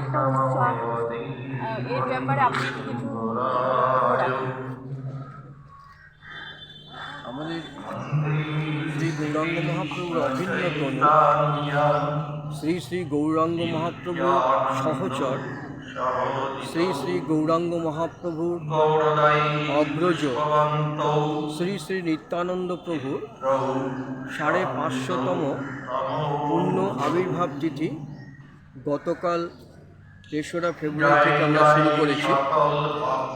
একটা উৎসব, এর ব্যাপারে আপনি কিছু আমাদের শ্রী গৌরাঙ্গ মহাপ্রভুর অভিন্ন তনু শ্রী শ্রী গৌরাঙ্গ মহাপ্রভুর সহচর শ্রী শ্রী গৌরাঙ্গ মহাপ্রভুর অগ্রজ শ্রী শ্রী নিত্যানন্দ প্রভুর 550তম পূর্ণ আবির্ভাব তিথি গতকাল 3রা ফেব্রুয়ারি থেকে আমরা শুরু করেছি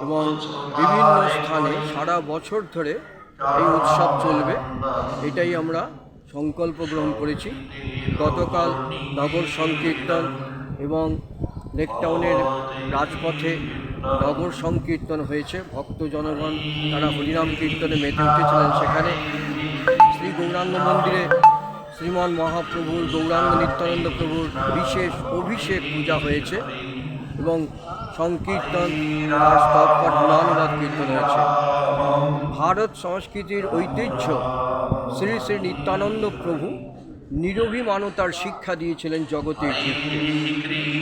এবং বিভিন্ন স্থানে সারা বছর ধরে এই উৎসব চলবে, এটাই আমরা সংকল্প গ্রহণ করেছি। গতকাল নগর সংকীর্তন এবং লেকটাউনের রাজপথে নগর সংকীর্তন হয়েছে। ভক্ত জনগণ তারা হরিনাম কীর্তনে মেতে উঠেছিলেন। সেখানে শ্রী গৌরাঙ্গ মন্দিরে শ্রীমান মহাপ্রভুর গৌরাঙ্গ নিত্যানন্দ প্রভুর বিশেষ অভিষেক পূজা হয়েছে এবং সংকীর্তন আর স্তবপাঠ গুণানুবাদ কীর্তন হয়েছে। ভারত সংস্কৃতির ঐতিহ্য শ্রী শ্রী নিত্যানন্দ প্রভু নিরভিমানতার শিক্ষা দিয়েছিলেন জগতের জীবকে।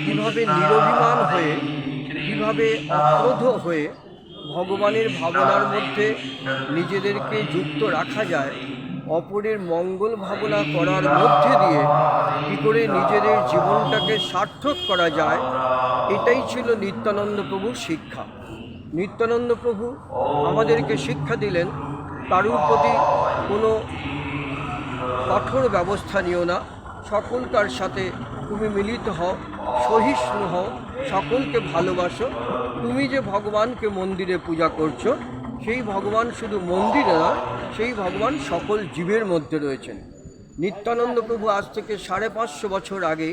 কীভাবে নিরভিমান হয়ে, কীভাবে অক্রোধ হয়ে ভগবানের ভাবনার মধ্যে নিজেদেরকে যুক্ত রাখা যায়, অপরের মঙ্গল ভাবনা করার মধ্যে দিয়ে কী করে নিজেদের জীবনটাকে সার্থক করা যায়, এটাই ছিল নিত্যানন্দ প্রভুর শিক্ষা। নিত্যানন্দ প্রভু আমাদেরকে শিক্ষা দিলেন, কারুর প্রতি কোনো কঠোর ব্যবস্থা নিও না, সকলকার সাথে তুমি মিলিত হও, সহিষ্ণু হও, সকলকে ভালোবাসো। তুমি যে ভগবানকে মন্দিরে পূজা করছো, সেই ভগবান শুধু মন্দিরে নয়, সেই ভগবান সকল জীবের মধ্যে রয়েছেন। নিত্যানন্দ প্রভু আজ থেকে 550 বছর আগে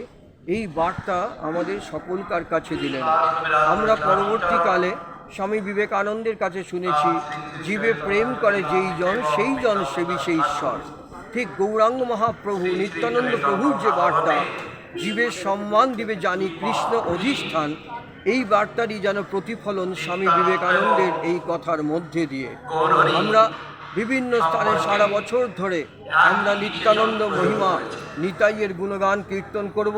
এই বার্তা আমাদের সকলকার কাছে দিলেন। আমরা পরবর্তীকালে স্বামী বিবেকানন্দের কাছে শুনেছি, জীবে প্রেম করে যেই জন সেই জন সেবী সেই ঈশ্বর। ঠিক গৌরাঙ্গ মহাপ্রভু নিত্যানন্দ প্রভুর যে বার্তা, জীবের সম্মান দিবে জানি কৃষ্ণ অধিষ্ঠান, এই বার্তারই যেন প্রতিফলন স্বামী বিবেকানন্দের এই কথার মধ্যে দিয়ে আমরা বিভিন্ন স্থানে সারা বছর ধরে আমরা নিত্যানন্দ মহিমা নিতাইয়ের গুণগান কীর্তন করব।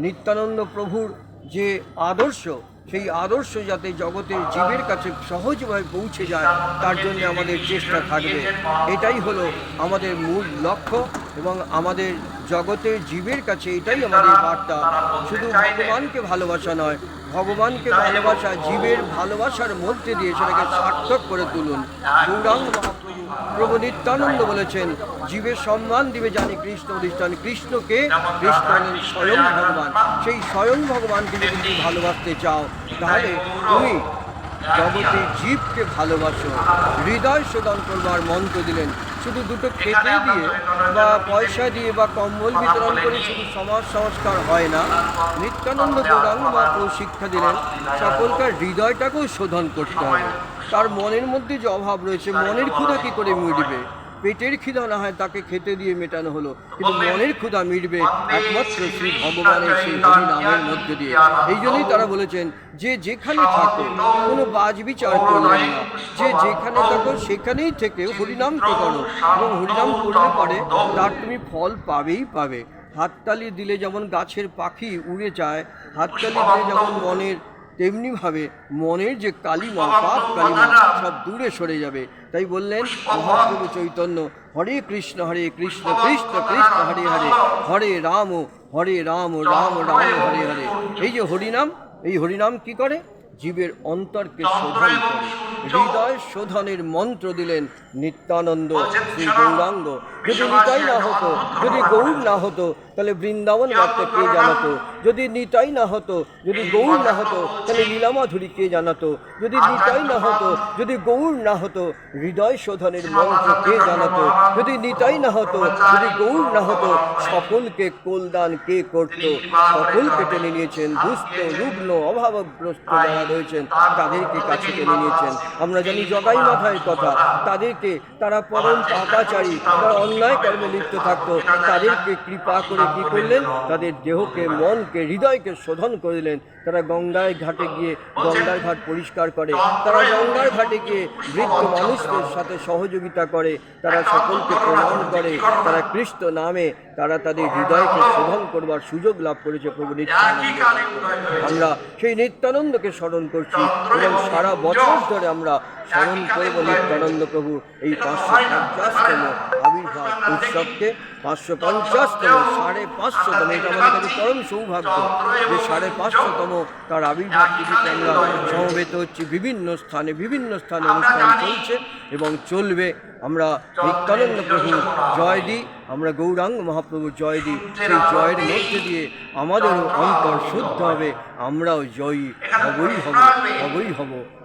নিত্যানন্দ প্রভুর যে আদর্শ, সেই আদর্শ যাতে জগতের জীবের কাছে সহজভাবে পৌঁছে যায়, তার জন্য আমাদের চেষ্টা থাকবে। এটাই হলো আমাদের মূল লক্ষ্য এবং আমাদের জগতের জীবের কাছে এটাই আমাদের বার্তা। শুধু ভগবানকে ভালোবাসা নয়, ভগবানকে ভালোবাসা জীবের ভালোবাসার মধ্যে দিয়ে সেটাকে সার্থক করে তুলুন। গৌরাঙ্গ মহাপ্রভু প্রভু নিত্যানন্দ বলেছেন, জীবের সম্মান দিবে জানি কৃষ্ণ অধিষ্ঠান। কৃষ্ণকে, কৃষ্ণ হলেন স্বয়ং ভগবান। সেই স্বয়ং ভগবানকে যদি তুমি ভালোবাসতে চাও, তাহলে তুমি জগতের জীবকে ভালোবাসো। হৃদয় শোধন করবার মন্ত্র দিলেন। শুধু দুটো খেতে দিয়ে বা পয়সা দিয়ে বা কম্বল বিতরণ করে শুধু সমাজ সংস্কার হয় না। নিত্যানন্দ গৌরাঙ্গ মহাপ্রভু শিক্ষা দিলেন, সকলকার হৃদয়টাকেও শোধন করতে হবে। তার মনের মধ্যে যে অভাব রয়েছে, মনের ক্ষুধা কী করে মিটবে? পেটের ক্ষুধা না হয় তাকে খেতে দিয়ে মেটানো হলো, কিন্তু মনের ক্ষুধা মিটবে একমাত্র শ্রী ভগবানের সেই হরি নামের মধ্যে দিয়ে। এই জন্যই তারা বলেছেন, যে যেখানে থাকো কোনো বাজ বিচার করবে না, যে যেখানে থাকো সেখানেই থেকে হরিনামকে করো এবং হরিনাম করলে পরে তার তুমি ফল পাবেই পাবে। হাততালি দিলে যেমন গাছের পাখি উড়ে যায়, হাততালি দিলে যেমন মনের, তেমনিভাবে মনের যে কালিমা, পাপ কালিমা সব দূরে সরে যাবে। তাই বললেন মহাপ্রভু চৈতন্য, হরে কৃষ্ণ কৃষ্ণ কৃষ্ণ হরে হরে, হরে রাম রাম রাম হরে হরে। এই যে হরিনাম, এই হরিনাম কি করে? জীবের অন্তরকে শোধন করে। হৃদয় শোধনের মন্ত্র দিলেন নিত্যানন্দ শ্রী গৌরাঙ্গ। যদি নিতাই না হতো, যদি গৌর না হতো, তাহলে বৃন্দাবন বার্তা কে জানাতো? যদি নিতাই না হতো, যদি গৌর না হতো, তাহলে লীলামাধুরী কে জানাতো? যদি নিতাই না হতো, যদি গৌর না হতো, হৃদয় শোধনের মন্ত্র কে জানাতো? যদি নিতাই না হতো, যদি গৌর না হতো, সকলকে কল্যাণ কে করতো? সকলকে টেনে নিয়েছেন দুস্থ, রুগ্ন, অভাবগ্রস্ত যারা হয়েছেন তাদেরকে কাছে টেনে নিয়েছেন। আমরা জানি জগাই মাথায় কথা, তাদেরকে তারা পরম পাপাচারী, তারা অন্যায় কর্মে লিপ্ত থাকতো, তাদেরকে কৃপা করে কী করলেন, তাদের দেহকে, মনকে, হৃদয়কে শোধন করলেন। তারা গঙ্গায় ঘাটে গিয়ে গঙ্গার ঘাট পরিষ্কার করে, তারা গঙ্গার ঘাটে গিয়ে বৃদ্ধ মানুষদের সাথে সহযোগিতা করে, তারা সকলকে প্রণাম করে, তারা কৃষ্ণ নামে তারা তাদের হৃদয়কে শোধন করবার সুযোগ লাভ করেছে প্রভু নিত্যানন্দ। আমরা সেই নিত্যানন্দকে স্মরণ করছি এবং সারা বছর ধরে আমরা স্মরণ করব নিত্যানন্দ প্রভু এই 550তম আবির্ভাব উৎসবকে। 550তম, 550তম, এটা আমাদের কাছে পরম সৌভাগ্য যে 550তম তার আবির্ভাব তিথিতে আমরা সমবেত হচ্ছি। বিভিন্ন স্থানে অনুষ্ঠান চলছে এবং চলবে। আমরা নিত্যানন্দ প্রভু জয় দিই, আমরা গৌরাঙ্গ মহাপ্রভু জয় দিই। সেই জয়ের মধ্যে দিয়ে আমাদেরও অন্তর শুদ্ধ হবে, আমরাও জয়ী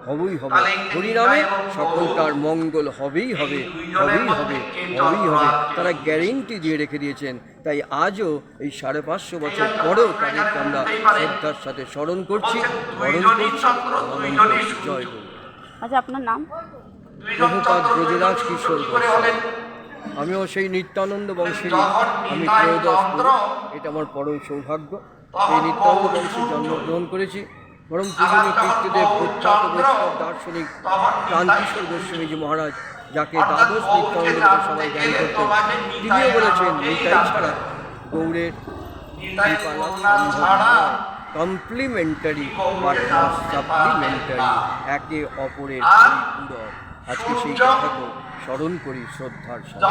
হবই হব। হরিনামে সকলকার মঙ্গল হবেই হবে। তারা গ্যারেন্টি দিয়ে রেখে দিয়েছেন। তাই আজও এই 550 বছর পরেও তাদেরকে আমরা শ্রদ্ধার সাথে স্মরণ করছি। জয় গুরু। আচ্ছা, আপনার নাম? প্রভুপাদ ব্রজরাজ কিশোর গোস্বামী। আমিও সেই নিত্যানন্দ বংশের, আমি ত্রয়োদশ গুরু। এটা আমার পরম সৌভাগ্য। এই নিত্যানন্দ বংশে জন্মগ্রহণ করেছি। পরম পূজনীয় কীর্তিদেব প্রখ্যাত বৈষ্ণব দার্শনিক প্রাণকিশোর গোস্বামীজি মহারাজ, যাকে দ্বাদশ নিত্যানন্দ সবাই জ্ঞান করতেন, তিনিও বলেছেন নিতাই ছাড়া গৌড়ের কৃপা লাভ সম্ভব নয়। কমপ্লিমেন্টারি বাট নট সাপ্লিমেন্টারি, একে অপরের পরিপূরক। আজকে সেই কথাকে স্মরণ করি শ্রদ্ধার সাথে।